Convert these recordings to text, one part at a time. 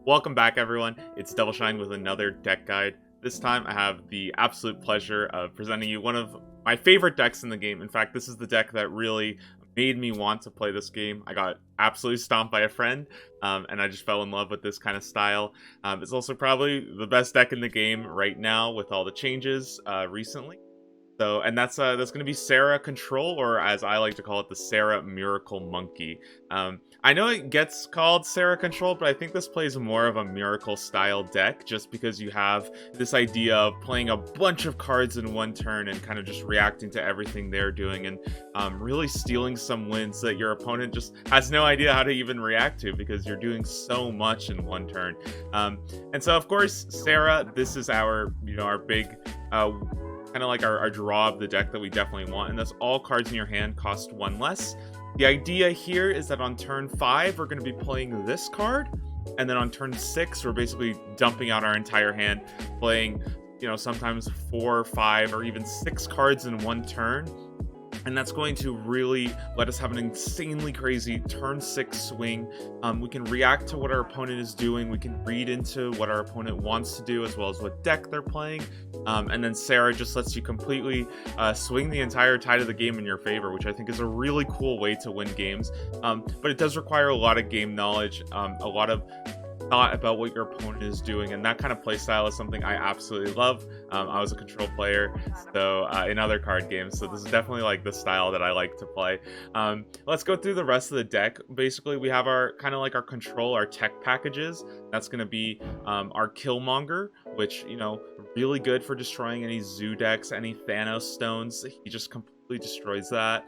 Welcome back, everyone. It's Devil Shine with another deck guide. This time I have the absolute pleasure of presenting you one of my favorite decks in the game. In fact, this is the deck that really made me want to play this game. I got absolutely stomped by a friend, and I just fell in love with this kind of style. It's also probably the best deck in the game right now with all the changes recently. And that's going to be SERA Control, or as I like to call it, the SERA Miracle Monkey. I know it gets called SERA Control, but I think this plays more of a Miracle style deck, just because you have this idea of playing a bunch of cards in one turn and kind of just reacting to everything they're doing, and really stealing some wins that your opponent just has no idea how to even react to, because you're doing so much in one turn. And so, of course, SERA, this is our big kind of like our draw of the deck that we definitely want, and that's all cards in your hand cost one less. The idea here is that on turn 5 we're going to be playing this card, and then on turn 6 we're basically dumping out our entire hand, playing sometimes 4, 5, or even 6 cards in one turn. And that's going to really let us have an insanely crazy turn 6 swing. We can react to what our opponent is doing. We can read into what our opponent wants to do, as well as what deck they're playing. And then SERA just lets you completely swing the entire tide of the game in your favor, which I think is a really cool way to win games. But it does require a lot of game knowledge, a lot of thought about what your opponent is doing, and that kind of playstyle is something I absolutely love. I was a control player in other card games, so this is definitely like the style that I like to play. Let's go through the rest of the deck. Basically, we have our kind of like our control, our tech packages. That's going to be our Killmonger, which really good for destroying any zoo decks, any Thanos stones. He just completely destroys that.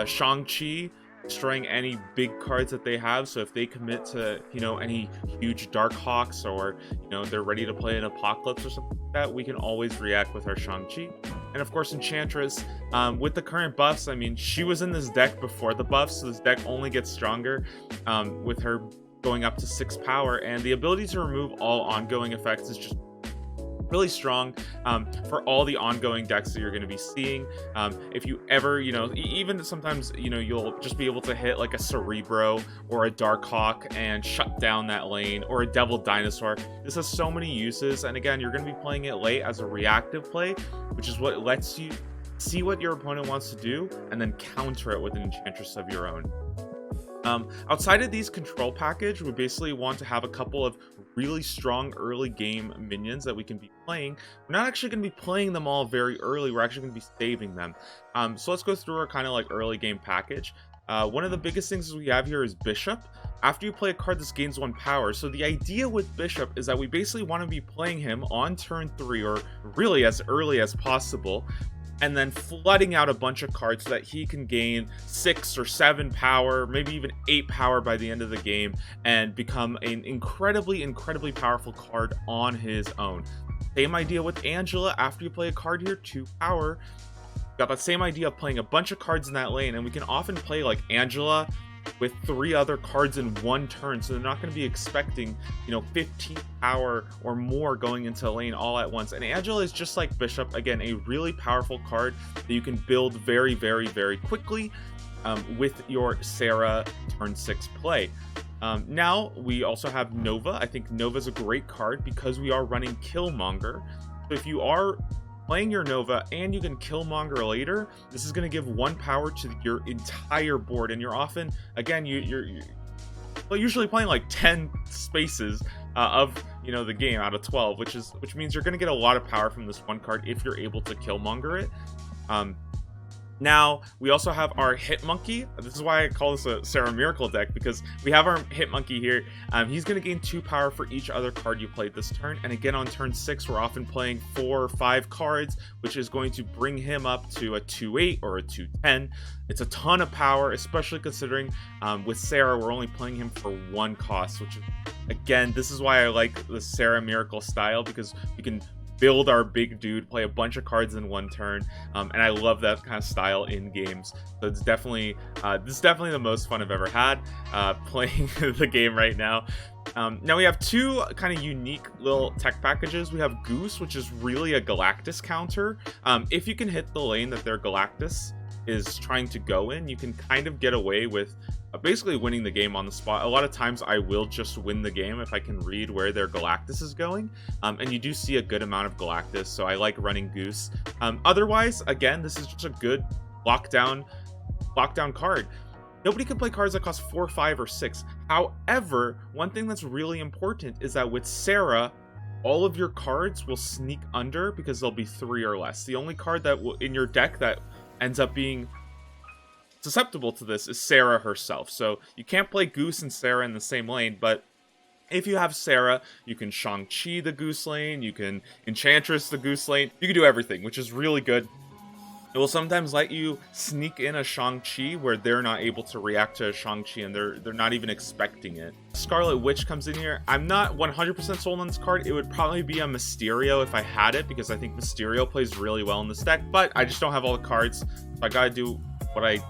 Shang-Chi, destroying any big cards that they have, so if they commit to any huge Dark Hawks, or they're ready to play an Apocalypse or something like that, we can always react with our Shang-Chi. And of course, Enchantress, with the current buffs, I mean, she was in this deck before the buffs, so this deck only gets stronger with her going up to 6 power, and the ability to remove all ongoing effects is just really strong for all the ongoing decks that you're going to be seeing. If you ever, even sometimes, you'll just be able to hit like a Cerebro or a Dark Hawk and shut down that lane, or a Devil Dinosaur. This has so many uses, and again, you're going to be playing it late as a reactive play, which is what lets you see what your opponent wants to do and then counter it with an Enchantress of your own. Outside of these control package, we basically want to have a couple of really strong early game minions that we can be playing. We're not actually going to be playing them all very early, we're actually going to be saving them. So let's go through our kind of like early game package. One of the biggest things we have here is Bishop. After you play a card, this gains 1 power. So the idea with Bishop is that we basically want to be playing him on turn 3, or really as early as possible, and then flooding out a bunch of cards so that he can gain 6 or 7 power, maybe even 8 power by the end of the game, and become an incredibly powerful card on his own. Same idea with Angela. After you play a card here, 2 power, got that same idea of playing a bunch of cards in that lane, and we can often play like Angela with 3 other cards in one turn, so they're not going to be expecting 15 power or more going into a lane all at once. And Angela is just like Bishop, again, a really powerful card that you can build very quickly with your SERA turn 6 play. Now we also have Nova. I think Nova is a great card because we are running Killmonger. So if you are playing your Nova and you can Killmonger later, this is going to give 1 power to your entire board, and you're often, again, you're usually playing like 10 spaces of the game out of 12, which means you're going to get a lot of power from this one card if you're able to Killmonger it. Now, we also have our Hit Monkey. This is why I call this a SERA Miracle deck, because we have our Hit Monkey here. He's going to gain 2 power for each other card you played this turn. And again, on turn 6, we're often playing 4 or 5 cards, which is going to bring him up to a 2/8 or a 2/10. It's a ton of power, especially considering with SERA, we're only playing him for 1 cost, which, again, this is why I like the SERA Miracle style, because we can build our big dude, play a bunch of cards in one turn, and I love that kind of style in games. So it's definitely this is definitely the most fun I've ever had playing the game right now. Now we have 2 kind of unique little tech packages. We have Goose, which is really a Galactus counter. If you can hit the lane that their Galactus is trying to go in, you can kind of get away with basically winning the game on the spot. A lot of times I will just win the game if I can read where their Galactus is going, and you do see a good amount of Galactus, so I like running Goose. Otherwise, again, this is just a good lockdown card. Nobody can play cards that cost 4, 5, or 6. However, one thing that's really important is that with SERA, all of your cards will sneak under because they'll be 3 or less. The only card that will in your deck that ends up being susceptible to this is SERA herself. So you can't play Goose and SERA in the same lane, but if you have SERA, you can Shang-Chi the Goose lane, you can Enchantress the Goose lane, you can do everything, which is really good. It will sometimes let you sneak in a Shang-Chi where they're not able to react to a Shang-Chi and they're not even expecting it. Scarlet Witch comes in here. I'm not 100% sold on this card. It would probably be a Mysterio if I had it, because I think Mysterio plays really well in this deck, but I just don't have all the cards. So I gotta do what I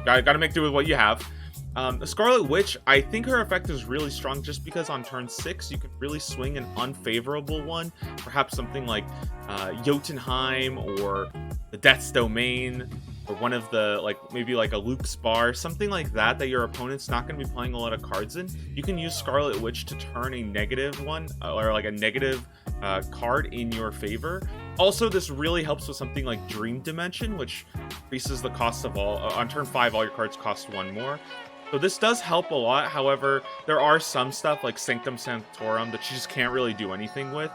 gotta make do with what you have. Scarlet Witch, I think her effect is really strong just because on turn 6 you can really swing an unfavorable one, perhaps something like Jotunheim or the Death's Domain, or one of the, like, maybe like a Luke's Bar, something like that your opponent's not going to be playing a lot of cards in. You can use Scarlet Witch to turn a negative one, or like a negative card in your favor. Also, this really helps with something like Dream Dimension, which increases the cost of all. On turn 5, all your cards cost 1 more. So this does help a lot. However, there are some stuff like Sanctum Sanctorum that you just can't really do anything with.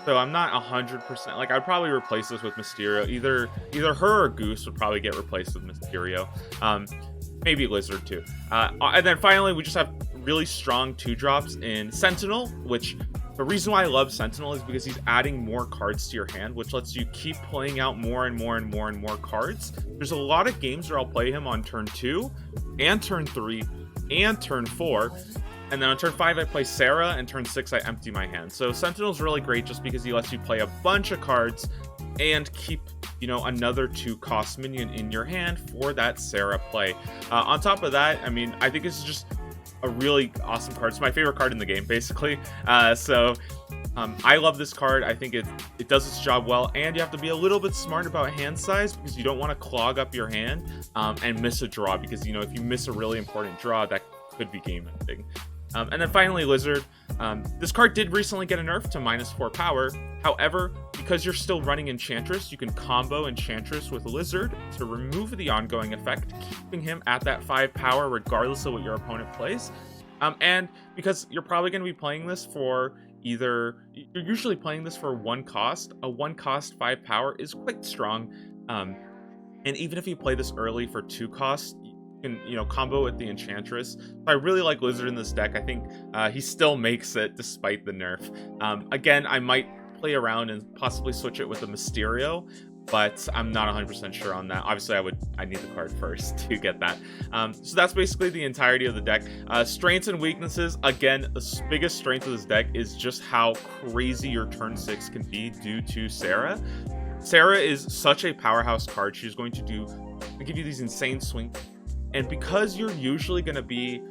So I'm not 100%, like, I'd probably replace this with Mysterio. Either her or Goose would probably get replaced with Mysterio. Maybe Lizard too. And then finally, we just have really strong 2-drops in Sentinel, which the reason why I love Sentinel is because he's adding more cards to your hand, which lets you keep playing out more and more and more and more cards. There's a lot of games where I'll play him on turn 2 and turn 3 and turn 4. And then on turn 5, I play SERA, and turn 6, I empty my hand. So Sentinel's really great just because he lets you play a bunch of cards and keep, you know, another 2-cost minion in your hand for that SERA play. On top of that, I mean, I think this is just a really awesome card. It's my favorite card in the game, basically. I love this card. I think it does its job well, and you have to be a little bit smart about hand size because you don't want to clog up your hand and miss a draw, because, you know, if you miss a really important draw, that could be game ending. And then finally, Lizard. This card did recently get a nerf to -4 power. However, because you're still running Enchantress, you can combo Enchantress with Lizard to remove the ongoing effect, keeping him at that 5 power regardless of what your opponent plays. And because you're probably going to be playing this for you're usually playing this for 1 cost. A 1 cost 5 power is quite strong. And even if you play this early for 2 costs, can, you know, combo with the Enchantress. I really like Lizard in this deck. I think he still makes it despite the nerf. Again, I might play around and possibly switch it with a Mysterio, but I'm not 100% sure on that. Obviously, I need the card first to get that. So that's basically the entirety of the deck. Strengths and weaknesses. Again, the biggest strength of this deck is just how crazy your turn 6 can be due to SERA. SERA is such a powerhouse card. She's going to give you these insane swings. And because you're usually going to be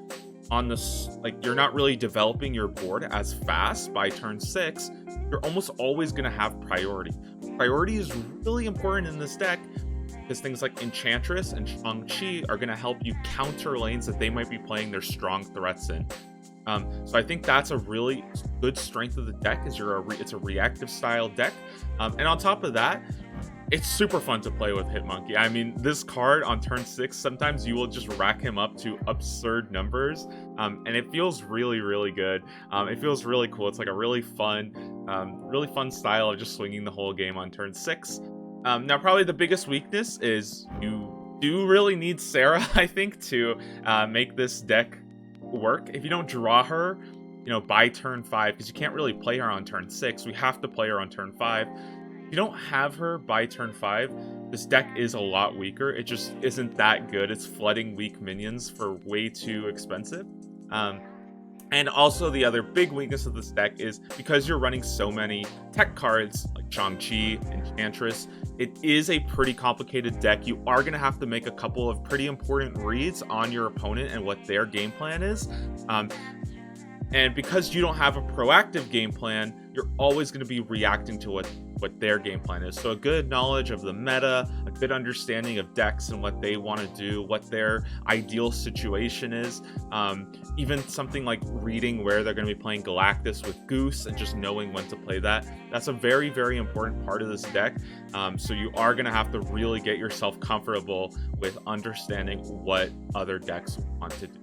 on this, like, you're not really developing your board as fast by turn 6, you're almost always going to have priority. Priority is really important in this deck because things like Enchantress and Shang-Chi are going to help you counter lanes that they might be playing their strong threats in. So I think that's a really good strength of the deck, is it's a reactive style deck. And on top of that, it's super fun to play with Hitmonkey. I mean, this card on turn 6, sometimes you will just rack him up to absurd numbers, and it feels really, really good. It feels really cool. It's like a really fun style of just swinging the whole game on turn 6. Now, probably the biggest weakness is you do really need SERA, I think, to make this deck work. If you don't draw her, you know, by turn 5, because you can't really play her on turn 6, we have to play her on turn 5. If you don't have her by turn 5, this deck is a lot weaker. It just isn't that good. It's flooding weak minions for way too expensive. And also the other big weakness of this deck is because you're running so many tech cards like Shang-Chi and Enchantress, it is a pretty complicated deck. You are going to have to make a couple of pretty important reads on your opponent and what their game plan is. And because you don't have a proactive game plan, you're always going to be reacting to what their game plan is. So a good knowledge of the meta, a good understanding of decks and what they want to do, what their ideal situation is. Even something like reading where they're going to be playing Galactus with Goose and just knowing when to play that. That's a very, very important part of this deck. So you are going to have to really get yourself comfortable with understanding what other decks want to do.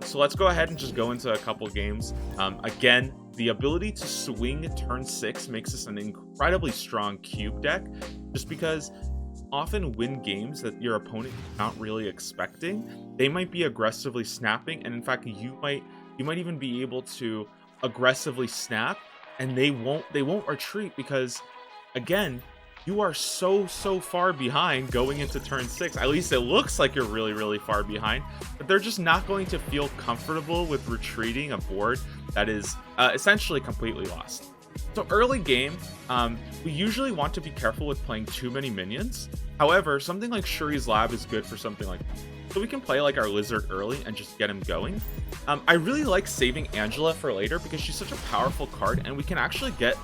So let's go ahead and just go into a couple games. Again, the ability to swing turn 6 makes this an incredibly strong cube deck, just because often win games that your opponent is not really expecting. They might be aggressively snapping, and in fact, you might even be able to aggressively snap, and they won't retreat because, again, you are so far behind going into turn 6. At least it looks like you're really far behind, but they're just not going to feel comfortable with retreating a board that is essentially completely lost. So early game, we usually want to be careful with playing too many minions. However, something like Shuri's Lab is good for something like that. So we can play like our Lizard early and just get him going. I really like saving Angela for later because she's such a powerful card, and we can actually get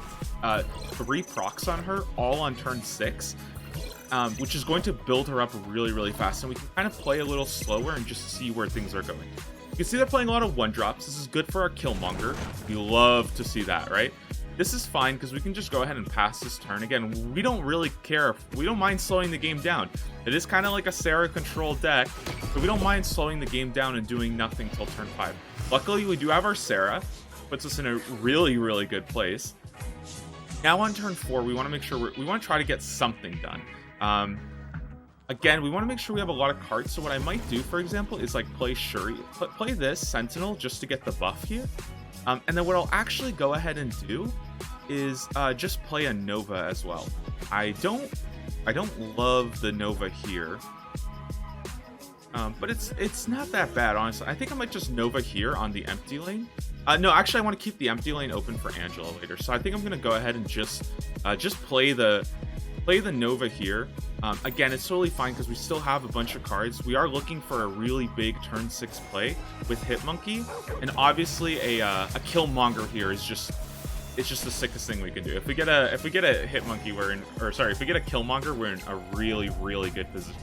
3 procs on her all on turn 6, which is going to build her up really fast, and we can kind of play a little slower and just see where things are going. You can see they're playing a lot of 1-drops. This is good for our Killmonger. We love to see that, right? This is fine because we can just go ahead and pass this turn. Again, we don't really care. We don't mind slowing the game down. It is kind of like a SERA control deck, but we don't mind slowing the game down and doing nothing till turn 5. Luckily, we do have our SERA. Puts us in a really good place. Now on turn 4, we want to make sure we want to try to get something done. Again, we want to make sure we have a lot of cards. So what I might do, for example, is like play Shuri, play this Sentinel just to get the buff here. And then what I'll actually go ahead and do is just play a Nova as well. I don't love the Nova here, but it's not that bad, honestly. I think I might just Nova here on the empty lane. No, actually, I want to keep the empty lane open for Angela later. So I think I'm gonna go ahead and just play the Nova here. Again, it's totally fine because we still have a bunch of cards. We are looking for a really big turn 6 play with Hitmonkey, and obviously a Killmonger here is just the sickest thing we can do. If we get a Hitmonkey, if we get a Killmonger, we're in a really good position.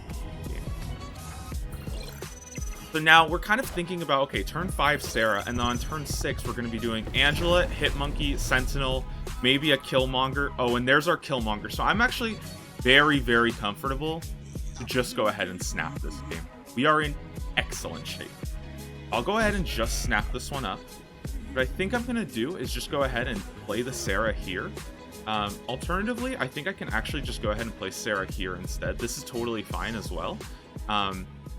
So now we're kind of thinking about, okay, turn 5 SERA, and then on turn 6 we're going to be doing Angela, Hitmonkey, Sentinel, maybe a Killmonger. Oh, and there's our Killmonger. So I'm actually very comfortable to just go ahead and snap this game. We are in excellent shape. I'll go ahead and just snap this one up. What I think I'm going to do is just go ahead and play the SERA here. Alternatively, I think I can actually just go ahead and play SERA here instead. This is totally fine as well.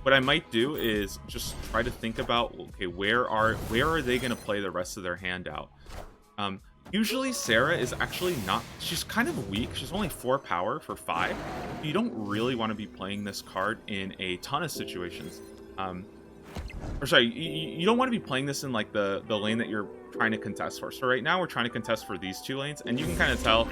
What I might do is just try to think about, okay, where are they going to play the rest of their hand out? Usually SERA is actually not, she's kind of weak. She's only 4 power for 5. You don't really want to be playing this card in a ton of situations. You don't want to be playing this in like the lane that you're trying to contest for. So right now we're trying to contest for these 2 lanes, and you can kind of tell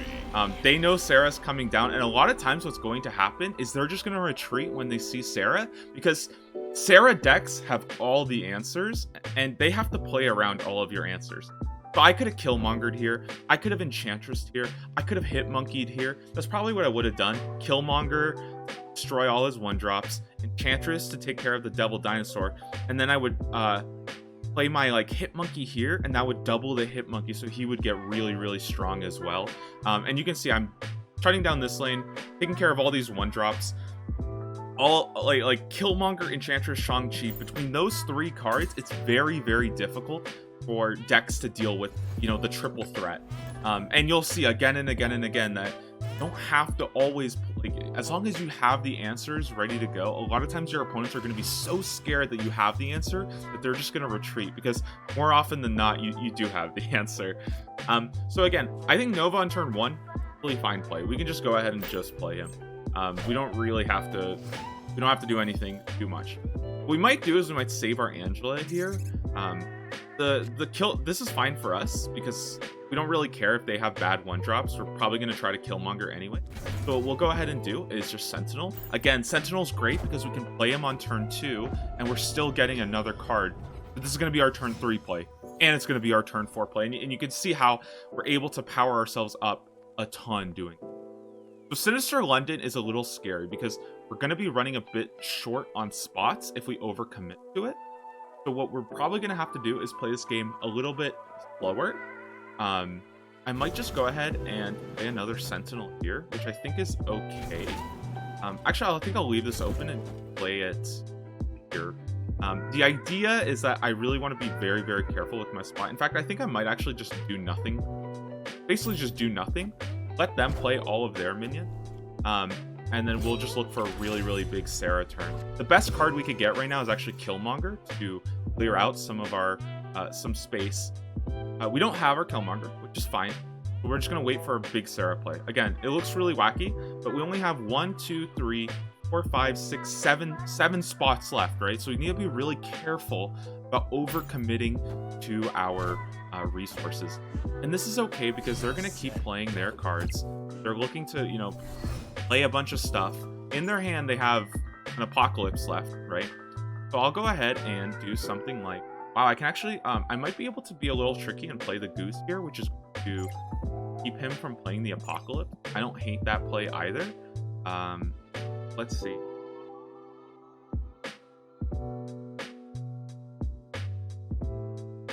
they know SERA's coming down, and a lot of times what's going to happen is they're just going to retreat when they see SERA, because SERA decks have all the answers and they have to play around all of your answers. So I could have Killmongered here, I could have Enchantressed here, I could have Hitmonkeyed here. That's probably what I would have done. Killmonger, destroy all his 1-drops, Enchantress to take care of the Devil Dinosaur, and then I would play my like Hitmonkey here, and that would double the Hitmonkey, so he would get really strong as well. And you can see I'm shutting down this lane, taking care of all these 1-drops. All like Killmonger, Enchantress, Shang-Chi. Between those 3 cards, it's very difficult for decks to deal with, you know, the triple threat. And you'll see again and again that you don't have to always, like, as long as you have the answers ready to go, a lot of times your opponents are going to be so scared that you have the answer that they're just going to retreat, because more often than not, you do have the answer. So again, I think Nova on turn 1, really fine play. We can just go ahead and just play him. We don't really have to, we don't have to do anything too much. What we might do is we might save our Angela here. This is fine for us because we don't really care if they have bad 1-drops. We're probably going to try to Killmonger anyway. So what we'll go ahead and do is just Sentinel. Again, Sentinel's great because we can play him on turn 2 and we're still getting another card. But this is going to be our turn 3 play. and it's going to be our turn 4 play. And you can see how we're able to power ourselves up a ton doing it. So Sinister London is a little scary because we're going to be running a bit short on spots if we overcommit to it. So what we're probably going to have to do is play this game a little bit slower. I might just go ahead and play another Sentinel here, which I think is okay. Actually, I think I'll leave this open and play it here. The idea is that I really want to be very, very careful with my spot. In fact, I think I might actually just do nothing. Basically just do nothing. Let them play all of their minions. And then we'll just look for a really, really big SERA turn. The best card we could get right now is actually Killmonger to clear out some of our some space. We don't have our Killmonger, which is fine. But we're just going to wait for a big SERA play. Again, it looks really wacky, but we only have 1, 2, 3, 4, 5, 6, 7 spots left, right? So we need to be really careful about overcommitting to our resources. And this is okay because they're going to keep playing their cards. They're looking to, you know, play a bunch of stuff. In their hand, they have an Apocalypse left, right? So I'll go ahead and do something like, wow, I can actually, I might be able to be a little tricky and play the Goose here, which is to keep him from playing the Apocalypse. I don't hate that play either. Let's see.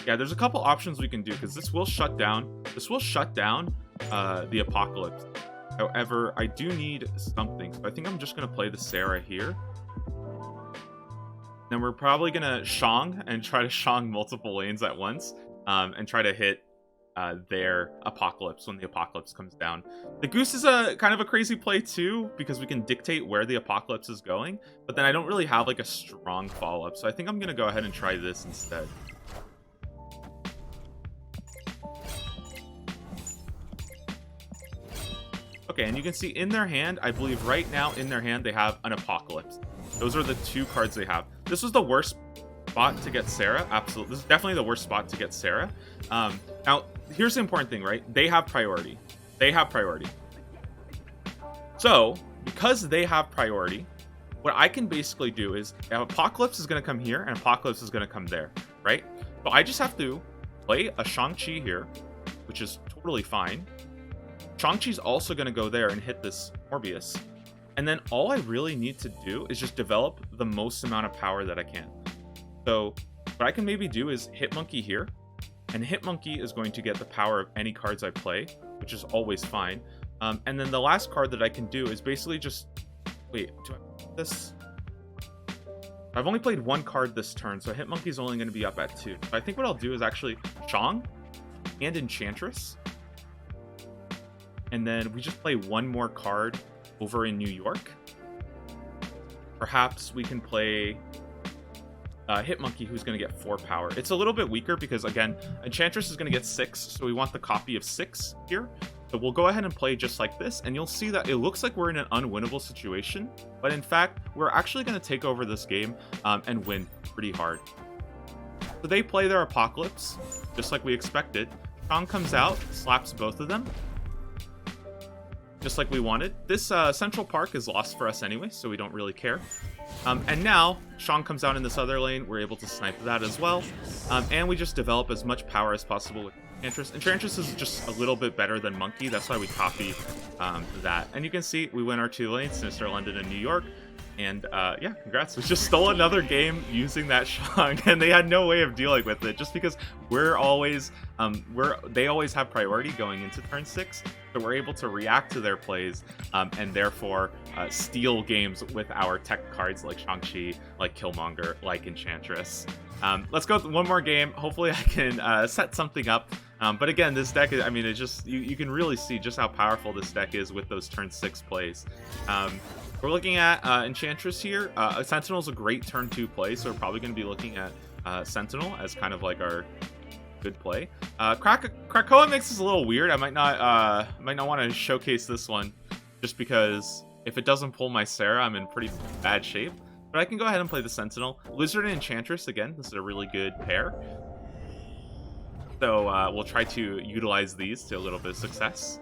Yeah, there's a couple options we can do because this will shut down the Apocalypse. However, I do need something, so I think I'm just gonna play the SERA here. Then we're probably gonna Shang and try to Shang multiple lanes at once, and try to hit their Apocalypse when the Apocalypse comes down. The Goose is a kind of a crazy play too, because we can dictate where the Apocalypse is going, but then I don't really have like a strong follow-up, so I think I'm gonna go ahead and try this instead. Okay, and you can see in their hand, I believe right now in their hand, they have an Apocalypse. Those are the 2 cards they have. This was the worst spot to get SERA. Absolutely. This is definitely the worst spot to get SERA. Now, here's the important thing, right? They have priority. They have priority. So, because they have priority, what I can basically do is, Apocalypse is going to come here, and Apocalypse is going to come there, right? So I just have to play a Shang-Chi here, which is totally fine. Shang-Chi's also going to go there and hit this Morbius. And then all I really need to do is just develop the most amount of power that I can. So what I can maybe do is Hitmonkey here. And Hitmonkey is going to get the power of any cards I play, which is always fine. And then the last card that I can do is basically just... Wait, do I play this? I've only played 1 card this turn, so Hitmonkey's only going to be up at 2. So I think what I'll do is actually Shang and Enchantress. And then we just play 1 more card over in New York. Perhaps we can play Hitmonkey, who's going to get 4 power. It's a little bit weaker because, again, Enchantress is going to get 6, so we want the copy of 6 here. So we'll go ahead and play just like this, and you'll see that it looks like we're in an unwinnable situation, but in fact, we're actually going to take over this game and win pretty hard. So they play their Apocalypse, just like we expected. Shang comes out, slaps both of them, just like we wanted. This Central Park is lost for us anyway, so we don't really care. And now, Shang comes out in this other lane. We're able to snipe that as well. And we just develop as much power as possible with Enchantress. Enchantress is just a little bit better than Monkey. That's why we copy that. And you can see we win our 2 lanes, Sinister London and New York. And yeah, congrats. We just stole another game using that Shang, and they had no way of dealing with it just because we're always, they always have priority going into turn 6. So we're able to react to their plays and therefore steal games with our tech cards like Shang-Chi, like Killmonger, like Enchantress. Let's go with 1 more game. Hopefully I can set something up. But again, this deck, I mean, it just, you can really see just how powerful this deck is with those turn 6 plays. We're looking at Enchantress here. Sentinel is a great turn 2 play, so we're probably going to be looking at Sentinel as kind of like our good play. Krakoa makes this a little weird. I might not want to showcase this one just because if it doesn't pull my SERA, I'm in pretty bad shape. But I can go ahead and play the Sentinel. Lizard and Enchantress, again, this is a really good pair. So we'll try to utilize these to a little bit of success.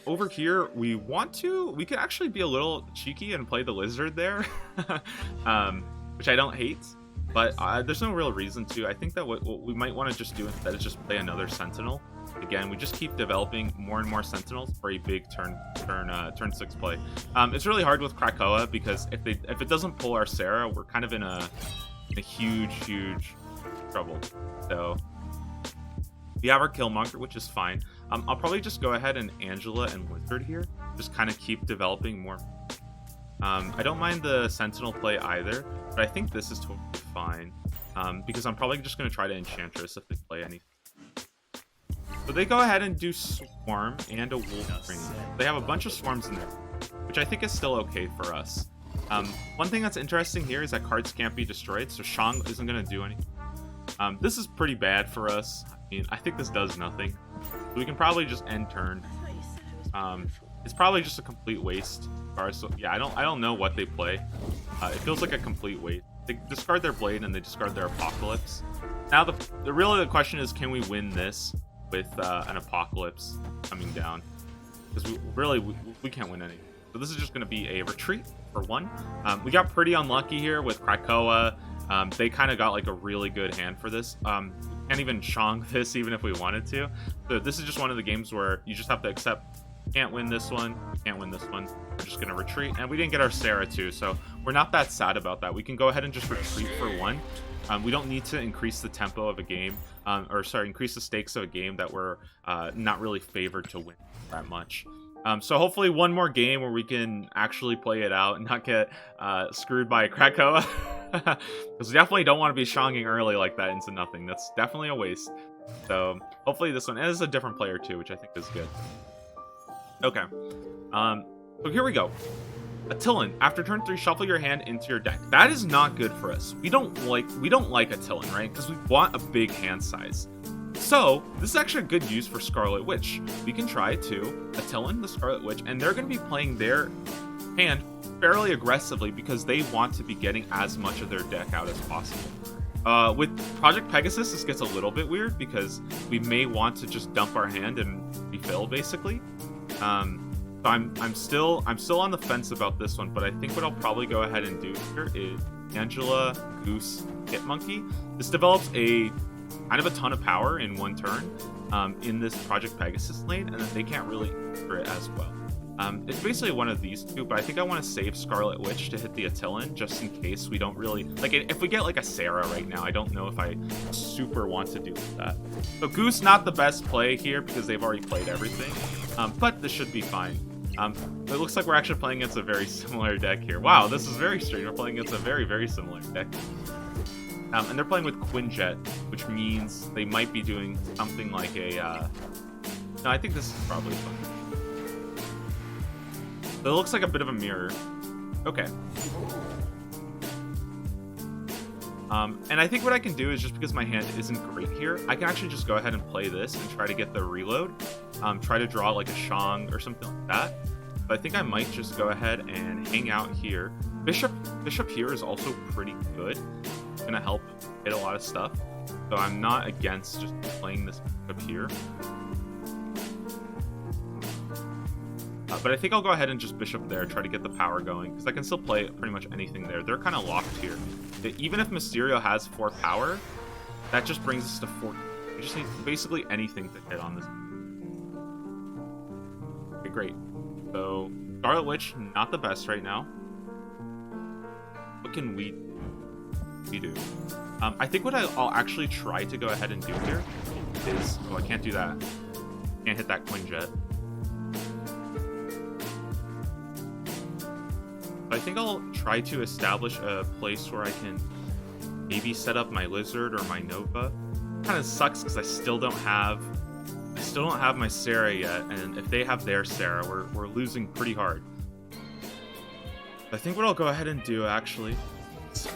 Over here, we could actually be a little cheeky and play the Lizard there, which I don't hate. but there's no real reason to. I think that what we might want to just do instead is just play another Sentinel. Again, we just keep developing more and more Sentinels for a big turn 6 play. It's really hard with Krakoa because if it doesn't pull our SERA, we're kind of in a huge trouble. So we have our Killmonger, which is fine. I'll probably just go ahead and Angela and Wizard here. Just kind of keep developing more. I don't mind the Sentinel play either, but I think this is totally fine. Because I'm probably just going to try to Enchantress if they play anything. So they go ahead and do Swarm and a Wolverine. They have a bunch of Swarms in there, which I think is still okay for us. One thing that's interesting here is that cards can't be destroyed, so Shang isn't going to do anything. This is pretty bad for us. I mean, I think this does nothing. So we can probably just end turn. It's probably just a complete waste. So yeah, I don't know what they play. It feels like a complete waste. They discard their Blade and they discard their Apocalypse. Now really the question is, can we win this with an Apocalypse coming down? Because we can't win anything. So this is just going to be a retreat for 1. We got pretty unlucky here with Krakoa. They kind of got like a really good hand for this. Can't even Shang this even if we wanted to. So this is just one of the games where you just have to accept. Can't win this one. Can't win this one. We're just gonna retreat, and we didn't get our SERA too, so we're not that sad about that. We can go ahead and just retreat for 1. We don't need to increase the tempo of a game, increase the stakes of a game that we're not really favored to win that much. So hopefully one more game where we can actually play it out and not get screwed by Krakoa. Because we definitely don't want to be Shanging early like that into nothing. That's definitely a waste. So hopefully this one, and this is a different player too, which I think is good. Okay. So here we go. Attilan, after turn 3, shuffle your hand into your deck. That is not good for us. We don't like Attilan, right? Because we want a big hand size. So this is actually a good use for Scarlet Witch. We can try to Attilan the Scarlet Witch, and they're going to be playing their hand fairly aggressively because they want to be getting as much of their deck out as possible. With Project Pegasus, this gets a little bit weird because we may want to just dump our hand and refill, basically. So I'm still on the fence about this one, but I think what I'll probably go ahead and do here is Angela, Goose, Hit Monkey. This develops a kind of a ton of power in 1 turn in this Project Pegasus lane, and then they can't really enter it as well. It's basically one of these two, but I think I want to save Scarlet Witch to hit the Attilan just in case we don't really like it. If we get like a SERA right now, I don't know if I super want to do that. So Goose not the best play here because they've already played everything, but this should be fine. It looks like we're actually playing against a very similar deck here. Wow, this is very strange. We're playing against a very similar deck. And they're playing with Quinjet, which means they might be doing something like a... No, I think this is probably fun. So it looks like a bit of a mirror. Okay. And I think what I can do is, just because my hand isn't great here, I can actually just go ahead and play this and try to get the reload. Try to draw like a Shang or something like that. But I think I might just go ahead and hang out here. Bishop here is also pretty good. It's going to help hit a lot of stuff. So I'm not against just playing this Bishop here. But I think I'll go ahead and just Bishop there, try to get the power going, because I can still play pretty much anything there. They're kind of locked here. Even if Mysterio has 4 power, that just brings us to 4. We just need basically anything to hit on this. Okay, great. So, Scarlet Witch, not the best right now. What can we do? I think what I'll actually try to go ahead and do here is... Oh, I can't do that. Can't hit that Quinjet. I think I'll try to establish a place where I can maybe set up my Lizard or my Nova. Kind of sucks because I still don't have my SERA yet, and if they have their SERA, we're losing pretty hard. I think what I'll go ahead and do actually is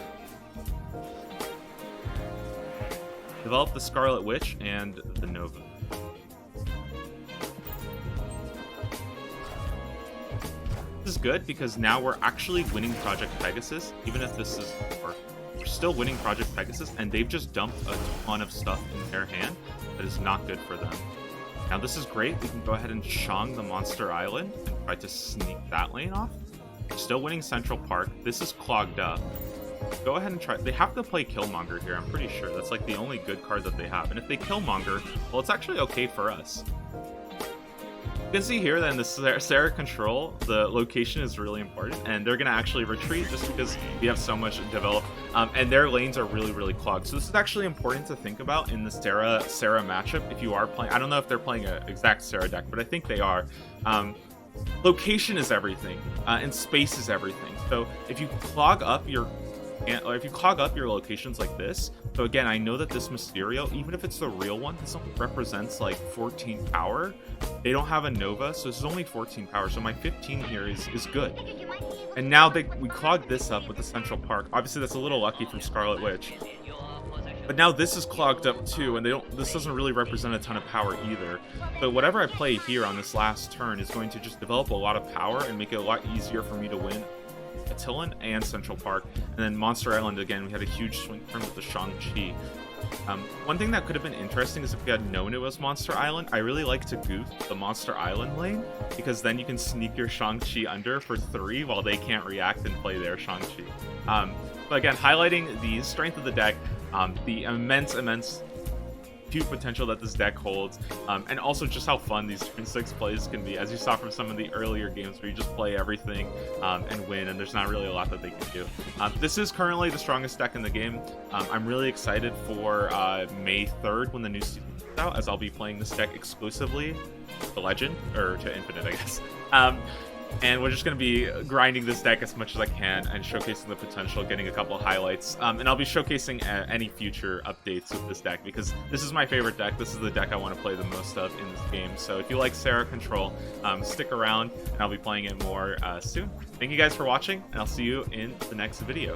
develop the Scarlet Witch and the Nova. This is good because now we're actually winning Project Pegasus, even if this is we're still winning Project Pegasus, and they've just dumped a ton of stuff in their hand that is not good for them. Now this is great. We can go ahead and Shang the Monster Island and try to sneak that lane off. We're still winning Central Park. This is clogged up. go ahead and try. They have to play Killmonger here, I'm pretty sure. That's like the only good card that they have. And if they Killmonger, well, it's actually okay for us. You can see here that in the SERA control, the location is really important, and they're going to actually retreat just because we have so much developed, and their lanes are really, really clogged. So this is actually important to think about in the SERA matchup if you are playing. I don't know if they're playing an exact SERA deck, but I think they are. Location is everything, and space is everything. So if you clog up your locations like this, so again, I know that this Mysterio, even if it's the real one, this only represents like 14 power. They don't have a Nova, so this is only 14 power, so my 15 here is good. And now we clogged this up with the Central Park. Obviously, that's a little lucky from Scarlet Witch. But now this is clogged up too, and this doesn't really represent a ton of power either. But whatever I play here on this last turn is going to just develop a lot of power and make it a lot easier for me to win Attilan and Central Park. And then Monster Island, again, we had a huge swing turn with the Shang-Chi. One thing that could have been interesting is if we had known it was Monster Island. I really like to goof the Monster Island lane, because then you can sneak your Shang-Chi under for 3 while they can't react and play their Shang-Chi. But again, highlighting the strength of the deck, the immense huge potential that this deck holds, and also just how fun these turn 6 plays can be, as you saw from some of the earlier games where you just play everything and win, and there's not really a lot that they can do. This is currently the strongest deck in the game. I'm really excited for May 3rd when the new season comes out, as I'll be playing this deck exclusively to Legend, or to Infinite, I guess. And we're just going to be grinding this deck as much as I can and showcasing the potential, getting a couple of highlights. And I'll be showcasing any future updates with this deck, because this is my favorite deck. This is the deck I want to play the most of in this game. So if you like SERA Control, stick around, and I'll be playing it more soon. Thank you guys for watching, and I'll see you in the next video.